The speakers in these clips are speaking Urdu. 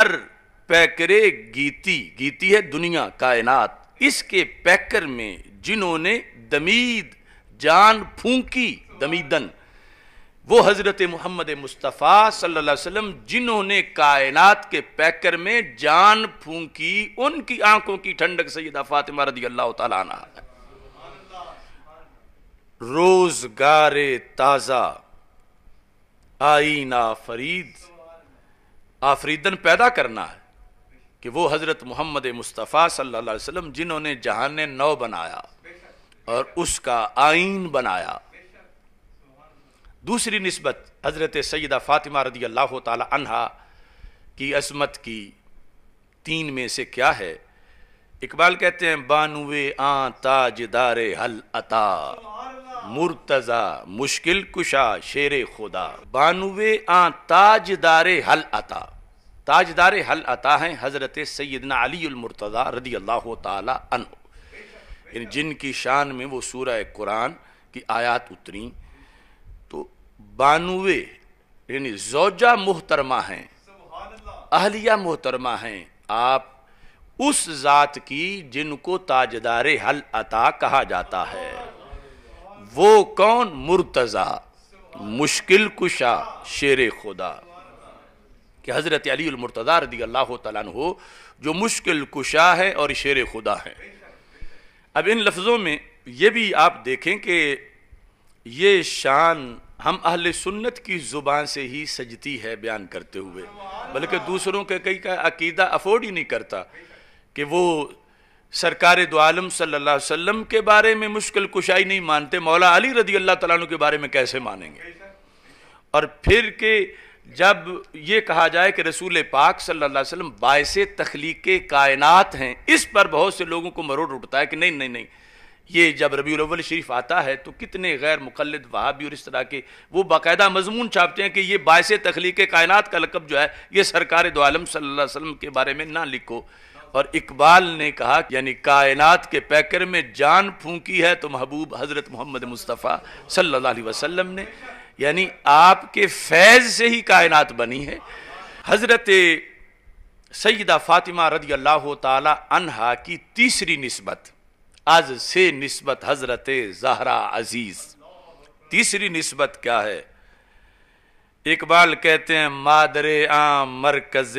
ہر پیکرے گیتی ہے دنیا کائنات، اس کے پیکر میں جنہوں نے دمید جان پھونکی، دمیدن وہ حضرت محمد مصطفیٰ صلی اللہ علیہ وسلم جنہوں نے کائنات کے پیکر میں جان پھونکی، ان کی آنکھوں کی ٹھنڈک سیدہ فاطمہ رضی اللہ تعالیٰ عنہ ہے۔ روزگار تازہ آئین آفریدن پیدا کرنا ہے کہ وہ حضرت محمد مصطفیٰ صلی اللہ علیہ وسلم جنہوں نے جہان نو بنایا اور اس کا آئین بنایا۔ دوسری نسبت حضرت سیدہ فاطمہ رضی اللہ تعالی عنہا کی عظمت کی تین میں سے کیا ہے؟ اقبال کہتے ہیں بانوے آن تاجدار حل عطا، مرتضی مشکل کشا شیر خدا۔ بانوے آن تاجدار حل عطا، تاجدار حل عطا ہیں حضرت سیدنا علی المرتضی رضی اللہ تعالی عنہ، یعنی جن کی شان میں وہ سورہ قرآن کی آیات اتریں۔ تو بانوے یعنی زوجہ محترمہ ہیں، اہلیہ محترمہ ہیں آپ اس ذات کی جن کو تاجدار حل عطا کہا جاتا ہے۔ وہ کون؟ مرتضی مشکل کشا شیر خدا، کہ حضرت علی المرتضی رضی اللہ تعالیٰ عنہ جو مشکل کشا ہے اور شیر خدا ہے۔ اب ان لفظوں میں یہ بھی آپ دیکھیں کہ یہ شان ہم اہل سنت کی زبان سے ہی سجتی ہے بیان کرتے ہوئے، بلکہ دوسروں کے کئی کا عقیدہ افورڈ ہی نہیں کرتا کہ وہ سرکار دو عالم صلی اللہ علیہ وسلم کے بارے میں مشکل کشائی نہیں مانتے، مولا علی رضی اللہ تعالیٰ عنہ کے بارے میں کیسے مانیں گے؟ اور پھر کہ جب یہ کہا جائے کہ رسول پاک صلی اللہ علیہ وسلم باعث تخلیق کائنات ہیں، اس پر بہت سے لوگوں کو مروڑ اٹھتا ہے کہ نہیں، یہ جب ربیع الاول شریف آتا ہے تو کتنے غیر مقلد وہابی اور اس طرح کے وہ باقاعدہ مضمون چھاپتے ہیں کہ یہ باعث تخلیق کائنات کا لقب جو ہے یہ سرکار دو عالم صلی اللہ علیہ وسلم کے بارے میں نہ لکھو۔ اور اقبال نے کہا یعنی کائنات کے پیکر میں جان پھونکی ہے تو محبوب حضرت محمد مصطفیٰ صلی اللہ علیہ وسلم نے، یعنی آپ کے فیض سے ہی کائنات بنی ہے۔ حضرت سیدہ فاطمہ رضی اللہ تعالی عنہا کی تیسری نسبت از سے نسبت حضرت زہرا عزیز۔ تیسری نسبت کیا ہے؟ اقبال کہتے ہیں مادر عام مرکز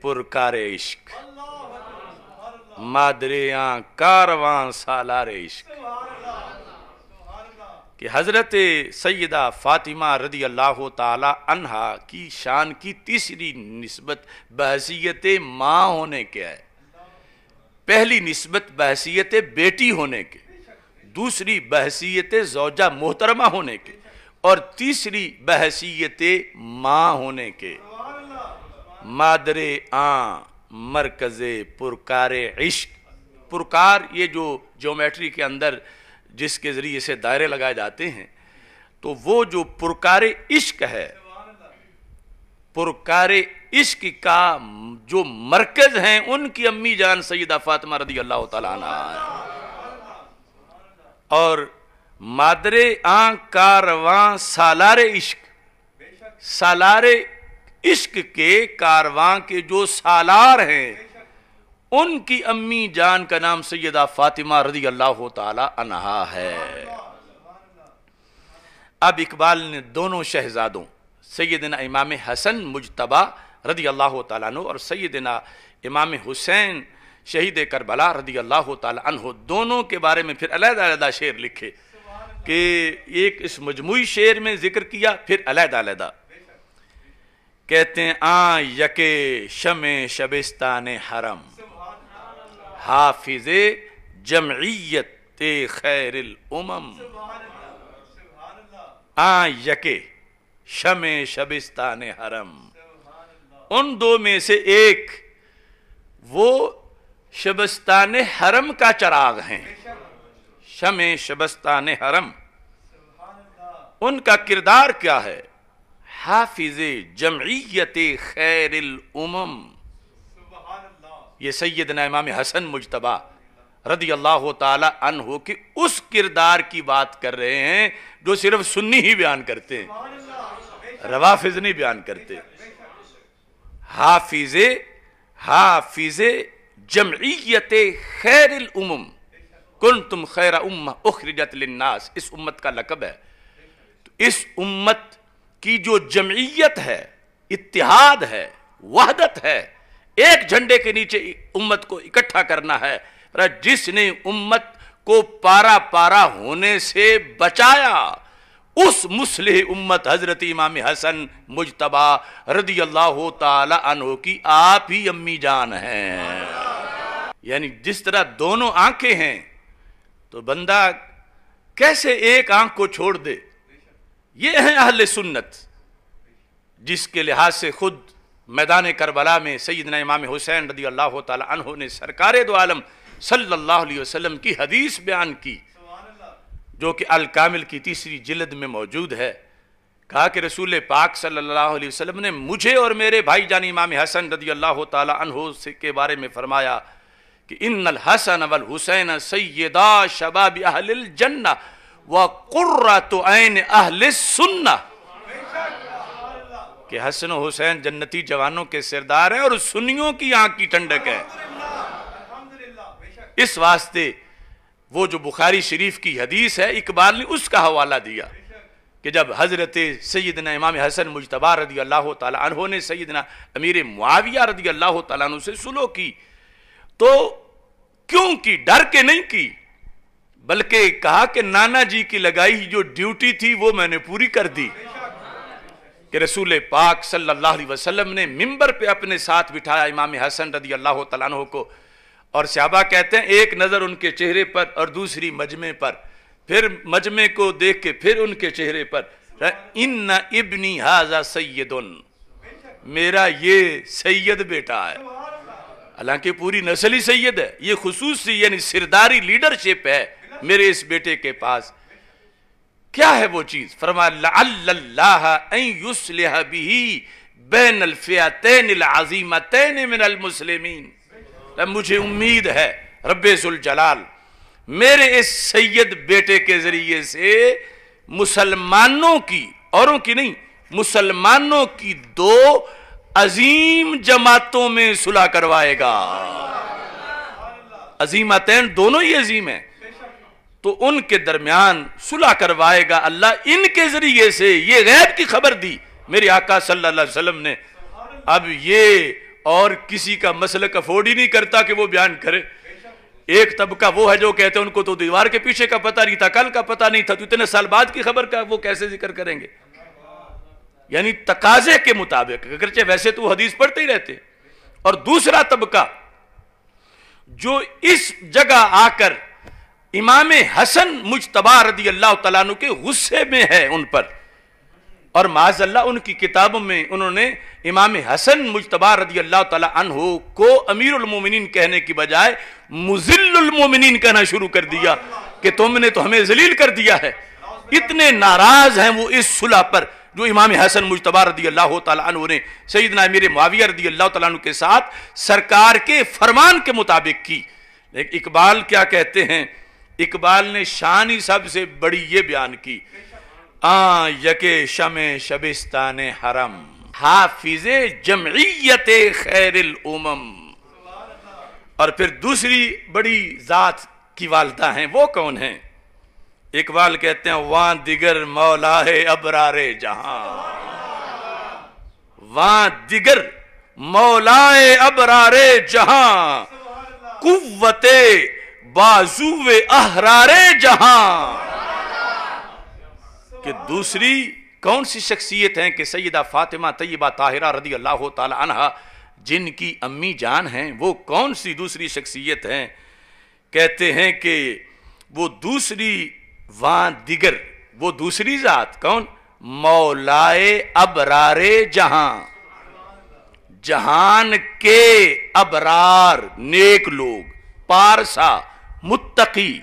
پرکار عشق، مادر عام کاروان سالار عشق، کہ حضرت سیدہ فاطمہ رضی اللہ تعالی عنہا کی شان کی تیسری نسبت بحیثیت ماں ہونے کے ہے۔ پہلی نسبت بحیثیت بیٹی ہونے کے، دوسری بحیثیت زوجہ محترمہ ہونے کے، اور تیسری بحیثیت ماں ہونے کے۔ مادر آن مرکز پرکار عشق، پرکار یہ جو جیومیٹری کے اندر جس کے ذریعے سے دائرے لگائے جاتے ہیں، تو وہ جو پرکار عشق ہے، پرکار عشق کا جو مرکز ہیں ان کی امی جان سیدہ فاطمہ رضی اللہ تعالیٰ عنہ ہے۔ اور مادر آن کارواں سالار عشق، سالار عشق کے کارواں کے جو سالار ہیں ان کی امی جان کا نام سیدہ فاطمہ رضی اللہ تعالی عنہا ہے۔ اب اقبال نے دونوں شہزادوں سیدنا امام حسن مجتبی رضی اللہ تعالیٰ عنہ اور سیدنا امام حسین شہید کربلا رضی اللہ تعالیٰ عنہ دونوں کے بارے میں پھر علیحدہ علیحدہ شعر لکھے، کہ ایک اس مجموعی شعر میں ذکر کیا، پھر علیحدہ علیحدہ کہتے ہیں آن یکے شمع شبستان حرم، حافظ جمعیت خیر الامم۔ آن یکے شمع شبستان حرم، ان دو میں سے ایک وہ شبستان حرم کا چراغ ہیں، شمع شبستان حرم، ان کا کردار کیا ہے؟ حافظ جمعیت خیر الامم۔ یہ سیدنا امام حسن مجتبی رضی اللہ تعالی عنہ کے اس کردار کی بات کر رہے ہیں جو صرف سنی ہی بیان کرتے ہیں، روافظ نہیں بیان کرتے۔ حافظ حافظ جمعیت خیر الامم کنتم خیر امہ اخرجت للناس، اس امت کا لقب ہے۔ تو اس امت کی جو جمعیت ہے، اتحاد ہے، وحدت ہے، ایک جھنڈے کے نیچے امت کو اکٹھا کرنا ہے، جس نے امت کو پارا پارا ہونے سے بچایا، اس مصلح امت حضرت امام حسن مجتبی رضی اللہ تعالی عنہ کی آپ ہی امی جان ہیں۔ یعنی جس طرح دونوں آنکھیں ہیں تو بندہ کیسے ایک آنکھ کو چھوڑ دے؟ یہ ہیں اہل سنت، جس کے لحاظ سے خود میدان کربلا میں سیدنا امام حسین رضی اللہ تعالی عنہ نے سرکار دو عالم صلی اللہ علیہ وسلم کی حدیث بیان کی، جو کہ الکامل کی 3 جلد میں موجود ہے۔ کہا کہ رسول پاک صلی اللہ علیہ وسلم نے مجھے اور میرے بھائی جان امام حسن رضی اللہ تعالی عنہ کے بارے میں فرمایا کہ ان الحسن والحسین سیدا شباب اہل الجنہ وقرۃ عین اہل السنہ، کہ حسن و حسین جنتی جوانوں کے سردار ہیں اور سنیوں کی آنکھ کی ٹھنڈک ہے۔ اس واسطے وہ جو بخاری شریف کی حدیث ہے، اقبال نے اس کا حوالہ دیا کہ جب حضرت سیدنا امام حسن مجتبی رضی اللہ تعالی عنہ نے سیدنا امیر معاویہ رضی اللہ تعالیٰ عنہ سے صلح کی، تو کیوں کی؟ ڈر کے نہیں کی، بلکہ کہا کہ نانا جی کی لگائی جو ڈیوٹی تھی وہ میں نے پوری کر دی، کہ رسول پاک صلی اللہ علیہ وسلم نے منبر پہ اپنے ساتھ بٹھایا امام حسن رضی اللہ تعالیٰ عنہ کو، اور صحابہ کہتے ہیں ایک نظر ان کے چہرے پر اور دوسری مجمع پر، پھر مجمع کو دیکھ کے پھر ان کے چہرے پر، ان ابنی ھذا سید، میرا یہ سید بیٹا ہے۔ حالانکہ پوری نسل ہی سید ہے، یہ خصوصی یعنی سرداری لیڈرشپ ہے میرے اس بیٹے کے پاس۔ کیا ہے وہ چیز؟ فرمایا لعل اللہ ان یصلح بہ بین الفئتین العظیمتین من المسلمین، مجھے امید ہے رب ذوالجلال میرے اس سید بیٹے کے ذریعے سے مسلمانوں کی، اوروں کی نہیں، مسلمانوں کی 2 عظیم جماعتوں میں صلح کروائے گا۔ عظیمتین دونوں ہی عظیم ہیں، تو ان کے درمیان صلح کروائے گا اللہ ان کے ذریعے سے۔ یہ غیب کی خبر دی میرے آقا صلی اللہ علیہ وسلم نے۔ اب یہ اور کسی کا مسلک افورڈ ہی نہیں کرتا کہ وہ بیان کرے۔ ایک طبقہ وہ ہے جو کہتے ہیں ان کو تو دیوار کے پیچھے کا پتہ نہیں تھا، کل کا پتہ نہیں تھا، تو اتنے سال بعد کی خبر کا وہ کیسے ذکر کریں گے؟ یعنی تقاضے کے مطابق، اگرچہ ویسے تو حدیث پڑھتے ہی رہتے۔ اور دوسرا طبقہ جو اس جگہ آ کر امام حسن مجتبی رضی اللہ تعالیٰ عنہ کے غصے میں ہے ان پر، اور معاذ اللہ ان کی کتابوں میں انہوں نے امام حسن مجتبی رضی اللہ تعالیٰ عنہ کو امیر المومنین کہنے کی بجائے مذل المومنین کہنا شروع کر دیا کہ تم نے تو ہمیں ذلیل کر دیا ہے۔ اتنے ناراض ہیں وہ اس صلح پر جو امام حسن مجتبی رضی اللہ تعالیٰ عنہ نے سیدنا امیر معاویہ رضی اللہ تعالیٰ عنہ کے ساتھ سرکار کے فرمان کے مطابق کی۔ لیکن اقبال کیا کہتے ہیں؟ اقبال نے شان ہی سب سے بڑی یہ بیان کی، یکے شمع شبستان حرم حافظ جمعیت خیر الامم۔ اور پھر دوسری بڑی ذات کی والدہ ہیں، وہ کون ہیں؟ اقبال کہتے ہیں وہاں دیگر مولا ہے ابرار جہاں، وہاں دیگر مولا ابرار جہاں، قوت بازو احرار جہاں۔ کہ دوسری کون سی شخصیت ہیں کہ سیدہ فاطمہ طیبہ طاہرہ رضی اللہ تعالی عنہ جن کی امی جان ہیں، وہ کون سی دوسری شخصیت ہیں؟ کہتے ہیں کہ وہ دوسری وہاں دیگر، وہ دوسری ذات کون؟ مولائے ابرار جہاں، جہان کے ابرار نیک لوگ، پارسا، متقی،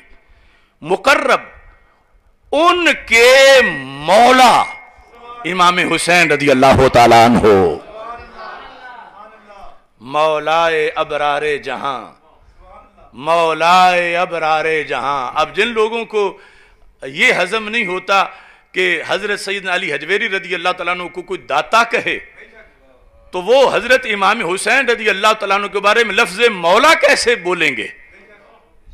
مقرب، ان کے مولا امام حسین رضی اللہ تعالیٰ عنہ، مولائے ابرار جہاں، مولائے ابرار جہاں۔ اب جن لوگوں کو یہ ہضم نہیں ہوتا کہ حضرت سیدنا علی حجویری رضی اللہ تعالیٰ عنہ کو کوئی داتا کہے، تو وہ حضرت امام حسین رضی اللہ تعالیٰ عنہ کے بارے میں لفظ مولا کیسے بولیں گے؟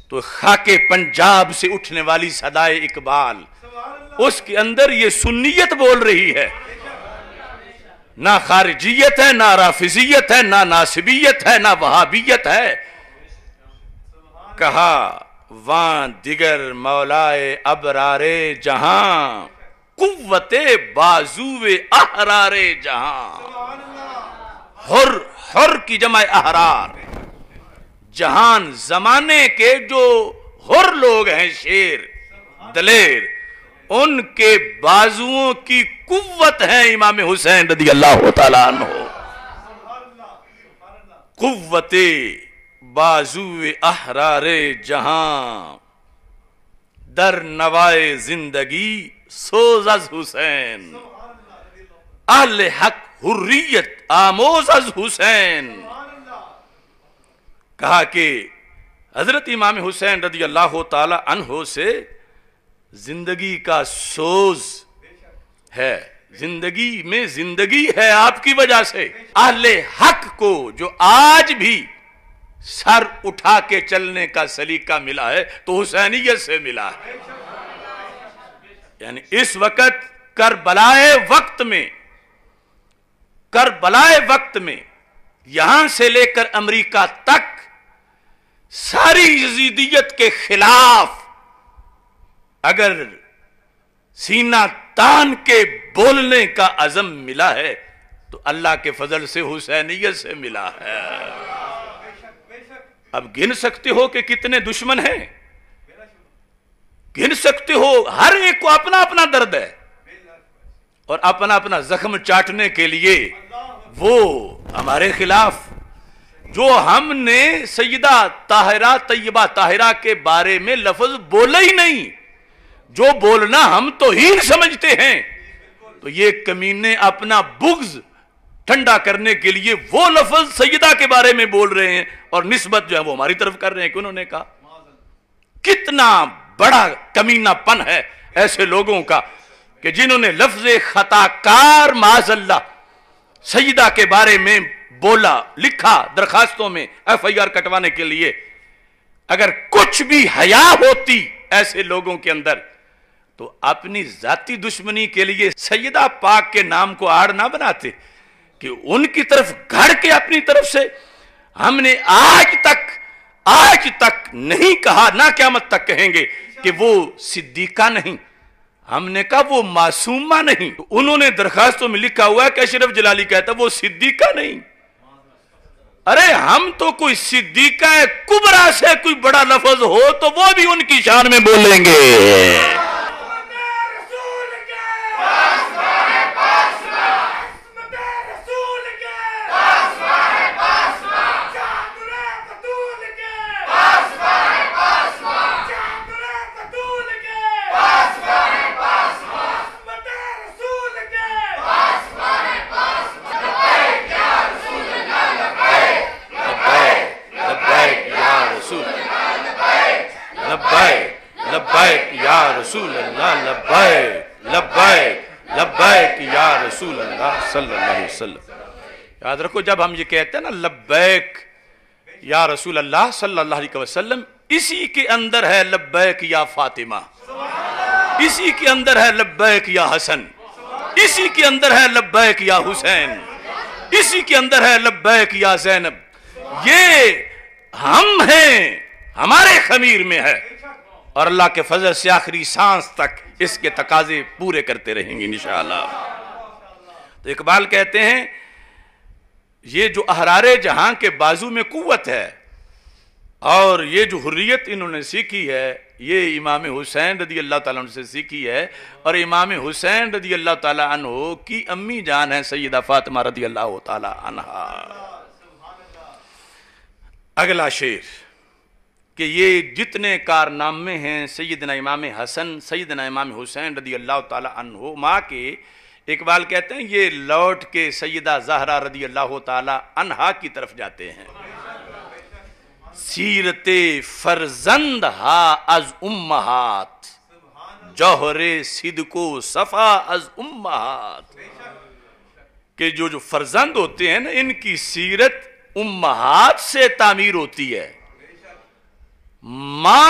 تو خاک پنجاب سے اٹھنے والی صدائے اقبال، اس کے اندر یہ سنیت بول رہی ہے، نہ خارجیت ہے، نہ رافضیت ہے، نہ ناصبیت ہے، نہ وہابیت ہے۔ کہا وہاں دیگر مولائے ابرار جہاں، قوت بازو احرار جہاں۔ حر کی جمع احرار، جہان زمانے کے جو حر لوگ ہیں، شیر دلیر، ان کے بازوؤں کی قوت ہے امام حسین رضی اللہ تعالیٰ عنہ۔ قوت بازو احرار جہاں، در نوائے زندگی سوز از حسین، اہل حق حریت آموز از حسین۔ کہا کہ حضرت امام حسین رضی اللہ تعالی عنہ سے زندگی کا سوز ہے، زندگی میں زندگی ہے آپ کی وجہ سے۔ اہل حق کو جو آج بھی سر اٹھا کے چلنے کا سلیقہ ملا ہے تو حسینیت سے ملا ہے۔ یعنی اس وقت کربلائے وقت میں یہاں سے لے کر امریکہ تک ساری یزیدیت کے خلاف اگر سینہ تان کے بولنے کا عزم ملا ہے تو اللہ کے فضل سے حسینیت سے ملا ہے۔ اب گن سکتے ہو کہ کتنے دشمن ہیں، گن سکتے ہو، ہر ایک کو اپنا اپنا درد ہے اور اپنا اپنا زخم چاٹنے کے لیے وہ ہمارے خلاف۔ جو ہم نے سیدہ طاہرہ طیبہ طاہرہ کے بارے میں لفظ بولا ہی نہیں، جو بولنا ہم توہین سمجھتے ہیں، تو یہ کمینے اپنا بغض ٹھنڈا کرنے کے لیے وہ لفظ سیدہ کے بارے میں بول رہے ہیں اور نسبت جو ہے وہ ہماری طرف کر رہے ہیں کہ انہوں نے کہا۔ کتنا بڑا کمینہ پن ہے ایسے لوگوں کا کہ جنہوں نے لفظ خطا کار معاذ اللہ سیدہ کے بارے میں بولا، لکھا درخواستوں میں ایف آئی آر کٹوانے کے لیے۔ اگر کچھ بھی حیا ہوتی ایسے لوگوں کے اندر تو اپنی ذاتی دشمنی کے لیے سیدہ پاک کے نام کو آڑ نہ بناتے کہ ان کی طرف گھڑ کے اپنی طرف سے۔ ہم نے آج تک نہیں کہا، نہ قیامت تک کہیں گے کہ وہ صدیقہ نہیں، ہم نے کہا وہ معصومہ نہیں۔ انہوں نے درخواستوں میں لکھا ہوا ہے کہ اشرف جلالی کہتا وہ صدیقہ نہیں۔ ارے ہم تو کوئی صدیقہ کبریٰ سے کوئی بڑا لفظ ہو تو وہ بھی ان کی شان میں بولیں گے۔ لبیک یا رسول اللہ، لبیک لبیک لبیک یا رسول اللہ صلی اللہ علیہ وسلم۔ یاد رکھو جب ہم یہ کہتے ہیں نا لبیک یا رسول اللہ صلی اللہ علیہ وسلم، اسی کے اندر ہے لبیک یا فاطمہ، اسی کے اندر ہے لبیک یا حسن، اسی کے اندر ہے لبیک یا حسین، اسی کے اندر ہے لبیک یا زینب۔ یہ ہم ہیں، ہمارے خمیر میں ہے اور اللہ کے فضل سے آخری سانس تک اس کے تقاضے پورے کرتے رہیں گے انشاءاللہ۔ تو اقبال کہتے ہیں یہ جو احرار جہاں کے بازو میں قوت ہے اور یہ جو حریت انہوں نے سیکھی ہے یہ امام حسین رضی اللہ تعالیٰ عنہ سے سیکھی ہے، اور امام حسین رضی اللہ تعالیٰ عنہ کی امی جان ہے سیدہ فاطمہ رضی اللہ تعالیٰ عنہا۔ اگلا شعر کہ یہ جتنے کارنامے ہیں سیدنا امام حسن سیدنا امام حسین رضی اللہ تعالیٰ عنہ ماں کے، اقبال کہتے ہیں یہ لوٹ کے سیدہ زہرا رضی اللہ تعالیٰ عنہا کی طرف جاتے ہیں۔ سیرت فرزند ہا از امہات، جوہر صدق و صفا از امہات، کہ جو فرزند ہوتے ہیں نا ان کی سیرت امہات سے تعمیر ہوتی ہے، ماں